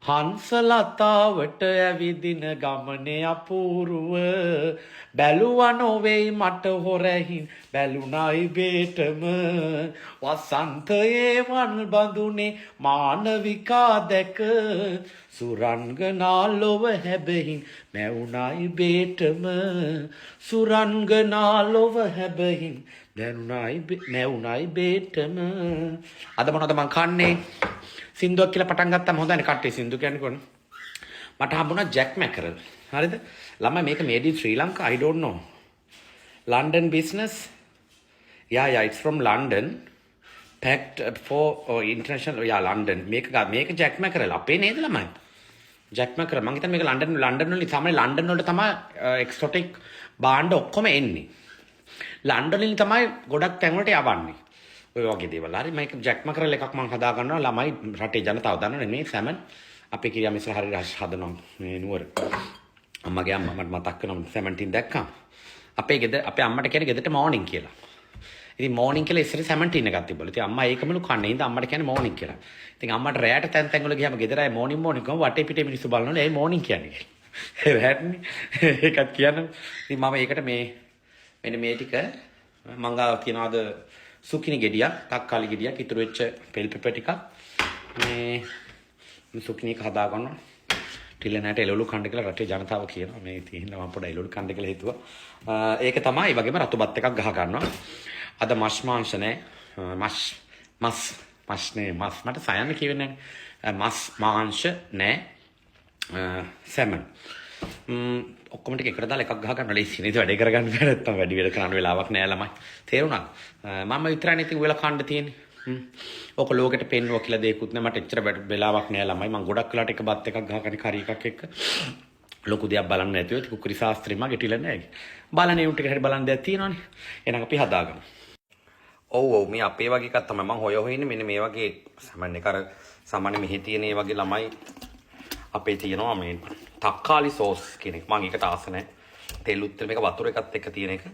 හංසලතාවට ඇවිදින ගමනේ අපූරුව බැලුවා නොවෙයි මට හොරැහින් බැලුණයි බේටම වසන්තයේ වන් බඳුනේ මානවිකා දැක සුරංගනා ලොව හැබෙහින් මැවුණයි බේටම සුරංගනා ලොව හැබෙහින් මැවුණයි බේටම අද මොනවද මං කන්නේ සින්දුවක් කියලා පටන් ගත්තම හොඳයි කට්ටිය සින්දු කියන්නේ කොහොමද මට හම්බුණා ජැක් මැකරල් හරිද ළමයි මේක made in Sri Lanka I don't know London business yeah it's from London packed for international London මේක ජැක් මැකරල් අපේ නේද ළමයි ජැක් මැකරල් මං හිතන්නේ මේක ලන්ඩන් වලින් තමයි ලන්ඩන් වලට තමයි එක්සොටික් බාණ්ඩ ඔක්කොම එන්නේ ලන්ඩන් වලින් තමයි ගොඩක් තැන් වලට යවන්නේ ඔය වගේ දේවල්. හරි මේක ජැක් මැකරල් එකක් මම හදා ගන්නවා ළමයි රටේ ජනතාව දන්නවනේ මේ සැමන් අපේ කිරියා මිස්ටර් හරි හදනවා මේ නුවර. අම්මගේ අම්මා මට මතක් වෙනවා සැමන් ටින් දැක්කම. අපේ අම්මට කියන්නේ ගෙදරට මෝර්නින් කියලා. ඉතින් මෝර්නින් කියලා ඉස්සර සැමන් ටින් එකක් තිබ්බලු. ඉතින් අම්මා ඒකමලු කන්නේ. ඉතින් අම්මට කියන්නේ මෝර්නින් කියලා. ඉතින් අම්මට රැයට තැන් වල ගියාම ගෙදර අය මෝර්නින් කොහොම වටේ පිටේ මිනිස්සු බලනවනේ ඒ මෝර්නින් කියන්නේ කියලා. රැයටනේ ඒකත් කියන්න. ඉතින් මම ඒකට මෙන්න මේ ටික මං ගාව තියනවාද සුකිනි ගෙඩියක්, තක්කාලි ගෙඩියක්, ඉතුරු වෙච්ච පෙල් පෙපර් ටිකක් මේ සුකිනි එක හදා ගන්නවා. ටිලනට එළවලු කණ්ඩ කියලා රටේ ජනතාව කියනවා. මේ තියෙන මම පොඩ්ඩක් එළවලු කණ්ඩ කියලා හිතුවා. ඒක තමයි. ඒ වගේම රතු බත් එකක් ගහ ගන්නවා. අද මස් මාංශ නැහැ. මස් මට සයන්න කියවෙන්නේ නැහැ. මස් මාංශ නැහැ. සැමන්. ඔක්කොම ටික එකට දාලා එකක් ගහ ගන්න ලේසි නේද වැඩේ කරගන්න බෑ නැත්තම් වැඩි වැඩ කරන්න වෙලාවක් නෑ ළමයි තේරුණාද මම විතරයි ඉතින් වෙලා කන්න තියෙන්නේ ඔක ලෝකෙට පෙන්නුවා කියලා දෙයක්වත් නෑ මට එච්චර වෙලාවක් නෑ ළමයි මම ගොඩක් වෙලාට එක බත් එකක් ගහගෙන කරි එකක් එක්ක ලොකු දෙයක් බලන්න නැතුව ඉතින් කුකුරි ශාස්ත්‍රේ මගේ ටිල නෑ බලන්නේ උන්ට හරි බලන්න දෙයක් තියෙනවනේ එහෙනම් අපි හදාගමු ඔව් මේ අපේ වගේ එකක් තමයි මම හොය ඉන්නේ මෙන්න මේ වගේ සාමාන්‍ය කර සාමාන්‍ය මෙහි තියෙන මේ වගේ ළමයි අපේ තියෙනවා මේ තක්කාලි සෝස් කියන එක මම ඒකට ආස නැහැ. තෙල් උත්තර මේක වතුර එකත් එක්ක තියෙන එක.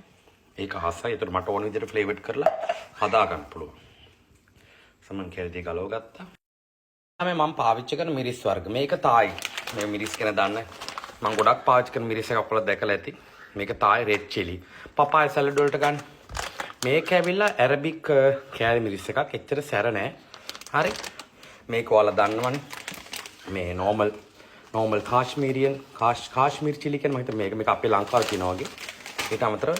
ඒක ආසයි. ඒතර මට ඕන විදිහට ෆ්ලේවර්ඩ් කරලා හදා ගන්න පුළුවන්. සමන් කැලේ ගලව ගත්තා. මම පාවිච්චි කරන මිරිස් වර්ග. මේක තායි. මේ මිරිස් කියන දන්න මම ගොඩක් පාවිච්චි කරන මිරිස් එකක් ඔයාලා දැකලා ඇති. මේක තායි රෙඩ් චිලි. පපාය සලාඩ් වලට ගන්න. මේක ඇවිල්ලා ඇරබික් කෑලි මිරිස් එකක්. එච්චර සැර නැහැ. හරි. මේක ඔයාලා දන්නවනේ. මේ normal කාශ්මීර් චිලි කියන මම හිතුවා මේක අපේ ලංකාවේ තියෙනවා වගේ. ඊට අමතරව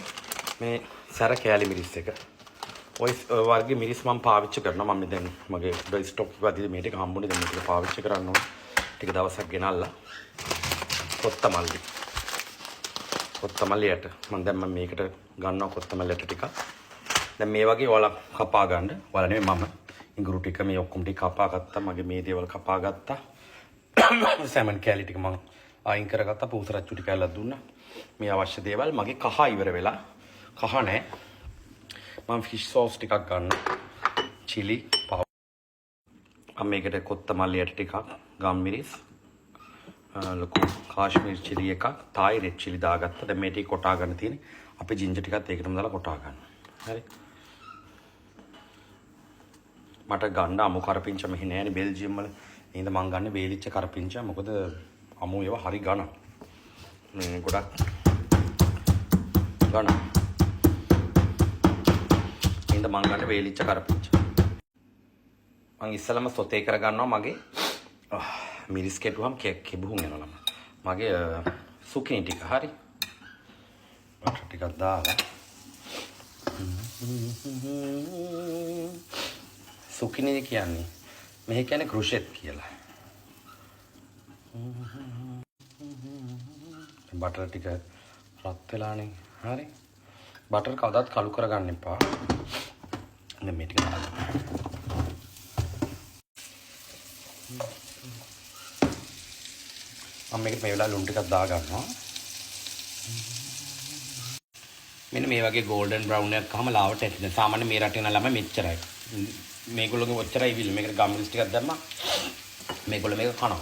මේ සැර කෑලි මිරිස් එක. ඔය වර්ගයේ මිරිස් මම පාවිච්චි කරනවා. මම දැන් මගේ ස්ටොක් එක වදී මේ ටික හම්බුනේ දැන් මේක පාවිච්චි කරන්න ඕනේ. ටික දවසක් ගෙනල්ලා. කොත්තමල්ලියට මම මේකට ගන්නවා කොත්තමල්ලියට ටිකක්. දැන් මේ වගේ ඔයාලා කපා ගන්න. ඔයාලා නෙමෙයි මම. ඉඟුරු ටික මේ ඔක්කොම ටික කපා ගත්තා. මගේ මේ දේවල් කපා ගත්තා. සැමන් කෑලි ටික මම අයින් කරගත්තා පූසරච්චු ටික ඇල්ලලා දුන්නා මේ අවශ්‍ය දේවල් මගේ කහ ඉවර වෙලා කහ නැහැ මම ෆිෂ් සෝස් ටිකක් ගන්න චිලි මම මේකට කොත්තමල්ලි ටිකක් ගම්මිරිස් ලොකු කාශ්මීර් චිලි එකක් තායි රෙඩ් චිලි දාගත්තා දැන් මේ ටික කොටා ගන්න තියෙන්නේ අපි ජින්ජර් ටිකත් ඒකටම දාලා කොටා ගන්න හරි මට ගන්න අමු කරපිංච මෙහි නෑනේ බෙල්ජියම් වල ඉතින් මං ගන්න වේලිච්ච කරපිංච මොකද අමු ඒවා හරි ගණන් මේ ගොඩක් ගණන් ඉතින් මං ගන්න වේලිච්ච කරපිංච මං ඉස්සලම සොතේ කර ගන්නවා මගේ මිරිස් කෙටුවම් කෙබුහුම් යනවා මගේ සුකිනි ටික හරි බටර් ටිකක් දාලා සුකිනි කියන්නේ මෙහෙ කියන්නේ ක්‍රුෂෙට් කියලා. බටර් ටික රත් වෙලානේ. හරි. බටර් කවදාවත් කළු කරගන්න එපා. දැන් මේ ටික දාන්න. මම මේක මේ වෙලාවේ ලුණු ටිකක් දා ගන්නවා. මෙන්න මේ වගේ golden brown එකක් කහම ලාවට ඇතිද. සාමාන්‍ය මේ රටේ නම් ළමයි මෙච්චරයි. මේගොල්ලෝගේ ඔච්චරයි විල් මේකට ගම්මිරිස් ටිකක් දැම්මා මේගොල්ලෝ මේක කනවා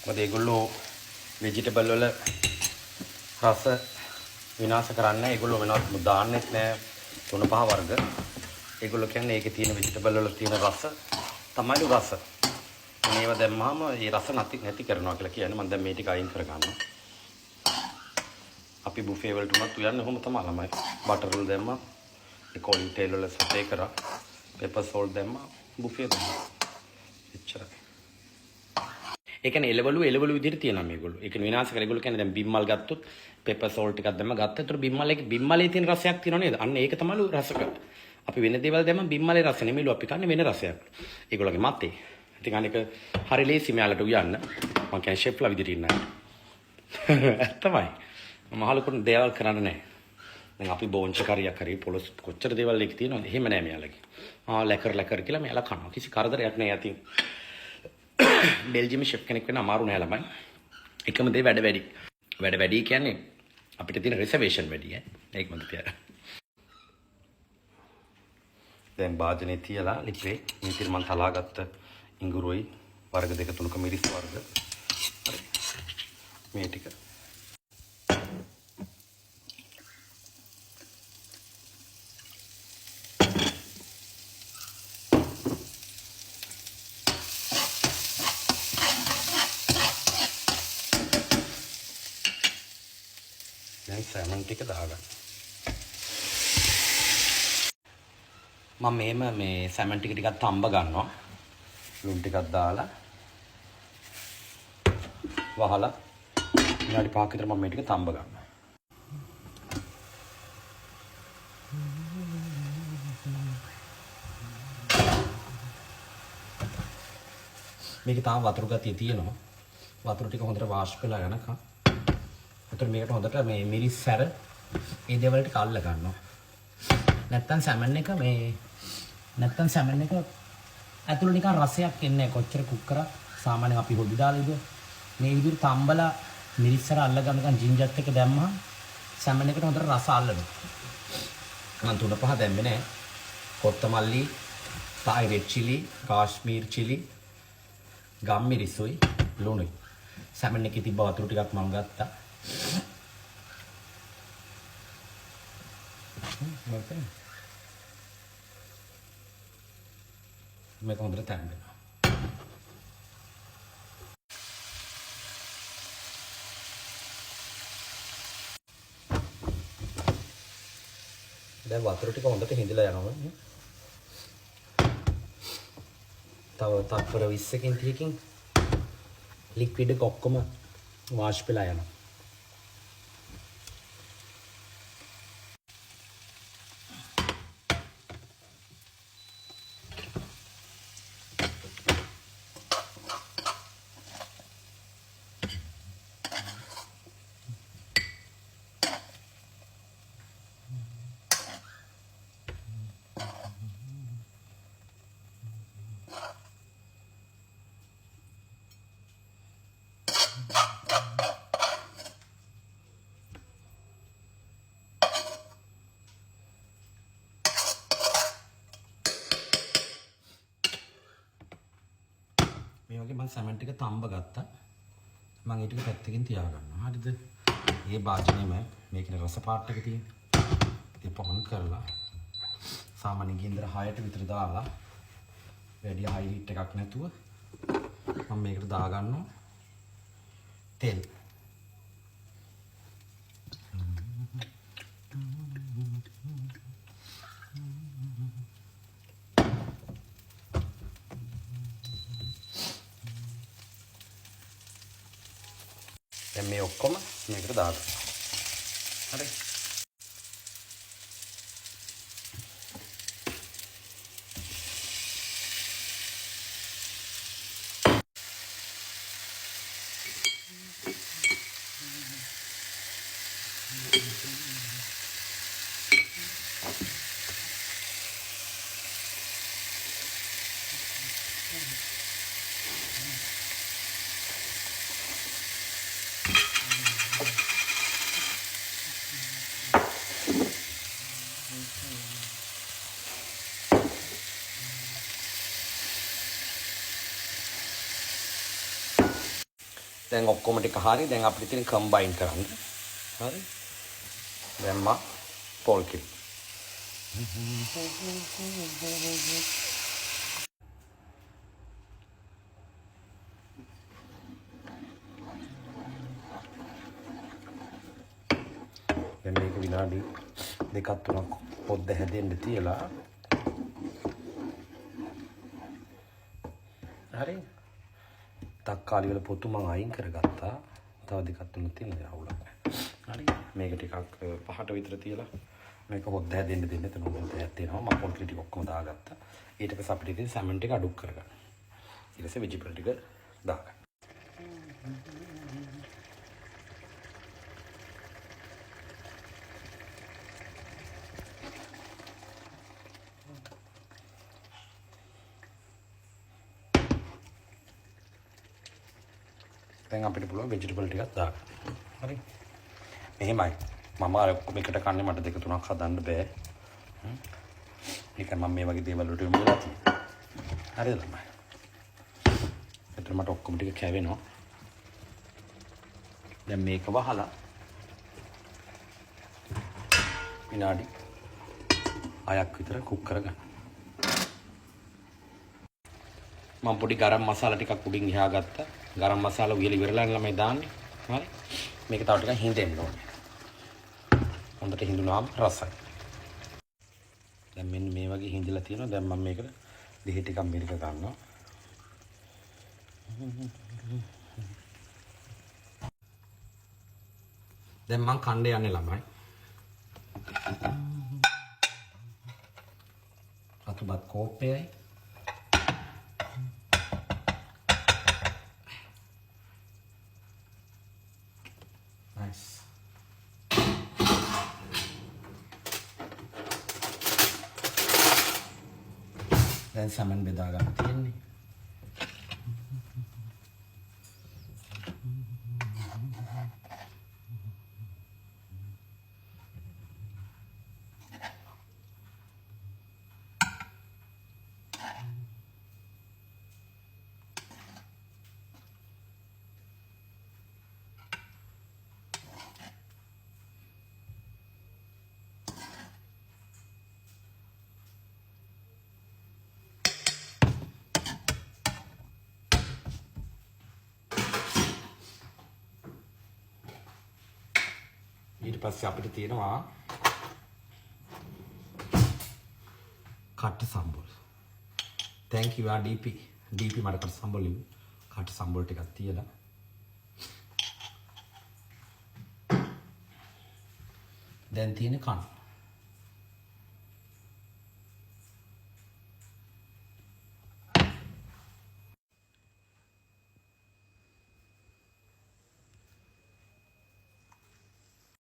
මොකද ඒගොල්ලෝ ভেජිටබල් වල රස විනාශ කරන්නේ නැහැ ඒගොල්ලෝ වෙනවත් දාන්නෙත් නැහැ 3-5 වර්ග ඒගොල්ලෝ කියන්නේ ඒකේ තියෙන ভেජිටබල් වල තියෙන රස තමයි රස මේව දැම්මම ඒ රස නැති කරනවා කියලා කියන්නේ. මම දැන් මේ ටික අයින් කරගන්නවා. අපි බුෆේ වලට උනත් උයන්නේ කොහොම තමයි ළමයි. බටර් වල දැම්මා. ඒක ඔලිව් තේල් වල සොටේ කරා. පෙපර් සෝල්ට් දැම්මා. බුෆේ දැම්මා. එච්චරයි. ඒ කියන්නේ එළවලු විදිහට තියෙනවා මේගොල්ලෝ. ඒ කියන්නේ විනාශ කරලා ඒගොල්ලෝ කියන්නේ දැන් බිම්මල් ගත්තොත් පෙපර් සෝල්ට් ටිකක් දැම්ම ගත්තා. ඒතර බිම්මලේ තියෙන රසයක් තියෙනව නේද? අන්න ඒක තමයිලු රසක. අපි වෙන දේවල් දැම්ම බිම්මලේ රස නෙමෙයිලු අපි කන්නේ වෙන රසයක්. ඒගොල්ලෝගේ මතේ. ඉතින් අනික හරි ලේසි මෙයාලට උයන්න. මම කියන්නේ ෂෙෆ්ලා විදිහට ඉන්න අය. ඇත්තමයි. මහලුකුට දේවල් කරන්න නැහැ. දැන් අපි බෝන්ච කරියක් හරි පොලොස් කොච්චර දේවල් එක තියෙනවද? එහෙම නැහැ මෙයාලගේ. ලැකර් කියලා මෙයාලා කනවා. කිසි කරදරයක් නැහැ යතින්. බෙල්ජියම් ෂෙෆ් කෙනෙක් වෙන්න අමාරු නෑ ළමයි. එකම දේ වැඩ වැඩි. වැඩ වැඩි කියන්නේ අපිට තියෙන රිසර්වේෂන් වැඩි ඈ. ඒක මම කියනවා. දැන් භාජනේ තියලා ලිපේ ඉතින් මම තලාගත්ත ඉඟුරුයි වර්ග දෙක තුනක මිරිස් වර්ග. හරි. මේ ටික දැන් සැමන් ටික දාගන්න. මම මේ සැමන් ටික තඹ ගන්නවා. ලුණු ටිකක් දාලා වහලා විනාඩි 5ක විතර මම මේ ටික තඹ ගන්නවා. මේක තාම වතුර ගතිය තියෙනවා. වතුර ටික හොඳට වාෂ් වෙලා යනකම්. ඒතර මේකට හොඳට මේ මිරිස් සැර ඒ දේවල් ටික අල්ල ගන්නවා. නැත්තම් සැමන් එක ඇතුළේ නිකන් රසයක් එන්නේ කොච්චර කුක් කරා සාමාන්‍යයෙන් අපි හොදි දාලා ඉදුවා. මේ විදිහට තම්බලා මිරිස් සැර අල්ල ගන්න නිකන් ජින්ජර් එක දැම්මම සැමන් එකට හොඳට රස අල්ලනවා. මම 3-5 දැම්මේ නෑ. කොත්තමල්ලි, Thai red chili, Kashmir chili, ගම් මිරිසුයි, ලුණුයි. සැමන් එකේ තිබ්බ වතුර ටිකක් මම ගත්තා. මේක හොඳට තැම්බෙනවා. දැන් වතුර ටික හොඳට හිඳලා යනවා. තව තත්පර 20කින් 30කින් ලික්විඩ් එක ඔක්කොම වාෂ් වෙලා යනවා. මේ වගේ මම සැමන් ටික තඹ ගත්තා. මම ඒ ටික පැත්තකින් තියාගන්නවා. හරිද? මේ භාජනයේම මේකේ රස පාට් එක තියෙනවා. ඒක පොන් කරලා සාමාන්‍ය ගින්දර 6ට විතර දාලා වැඩි හයි හීට් එකක් නැතුව මම මේකට දාගන්නවා තෙල්. දැන් මේ ඔක්කොම මේකට දාගන්න. හරි. දැන් ඔක්කොම ටික හරි. දැන් අපිට තියෙන කම්බයින් කරන්න. හරි. දැන් මා පොල් කිරි. දැන් මේක විනාඩි 2ක් 3ක් පොද්ද හැදෙන්න තියලා හරි තක්කාලි වල පොතු මම අයින් කරගත්තා. තව දෙකක් තුනක් තියෙනවා අවුලක් නැහැ. හරි මේක ටිකක් පහට විතර තියලා මේක හොද්ද හැදෙන්න දෙන්න. එතන හොද්ද හැදෙනවා. මම පොඩි ටික ඔක්කොම දාගත්තා. ඊට පස්සේ අපිට ඉතින් සැමන් ටික අඩු කරගන්න. ඊට පස්සේ වෙජිටබල් ටික දාගන්න. දැන් අපිට පුළුවන් වෙජිටබල් ටිකක් දාගන්න. හරි. මෙහෙමයි. මම අර ඔක්කොම එකට කන්නේ මට 2 3ක් හදන්න බෑ. ඒක මම මේ වගේ දේවල් වලට යොමු වෙලා තියෙනවා. හරිද ළමයි? එතන මට ඔක්කොම ටික කැවෙනවා. දැන් මේක වහලා විනාඩි 6ක් විතර කුක් කරගන්න. මම පොඩි ගරම් මසාලා ටිකක් උඩින් ගහා ගත්තා. ගරම් මසාලා උයලා ඉවරලා ළමයි දාන්නේ. හරි. මේක තව ටිකක් හිඳෙන්න ඕනේ. හොඳට හිඳුනාම රසයි. දැන් මෙන්න මේ වගේ හිඳලා තියෙනවා. දැන් මම මේකට දෙහි ටිකක් මිරික ගන්නවා. දැන් මම කණ්ඩ යන්නේ ළමයි. රතුබත් කෝප්පයයි nice. දැන් සමන් බෙදා ගන්න තියෙන්නේ. ඊට පස්සේ අපිට තියෙනවා කට්ට සම්බොල්. thank you DP මට කට්ට සම්බොල් ඉවි. කට්ට සම්බොල් ටිකක් තියලා දැන් තියෙන කන්න.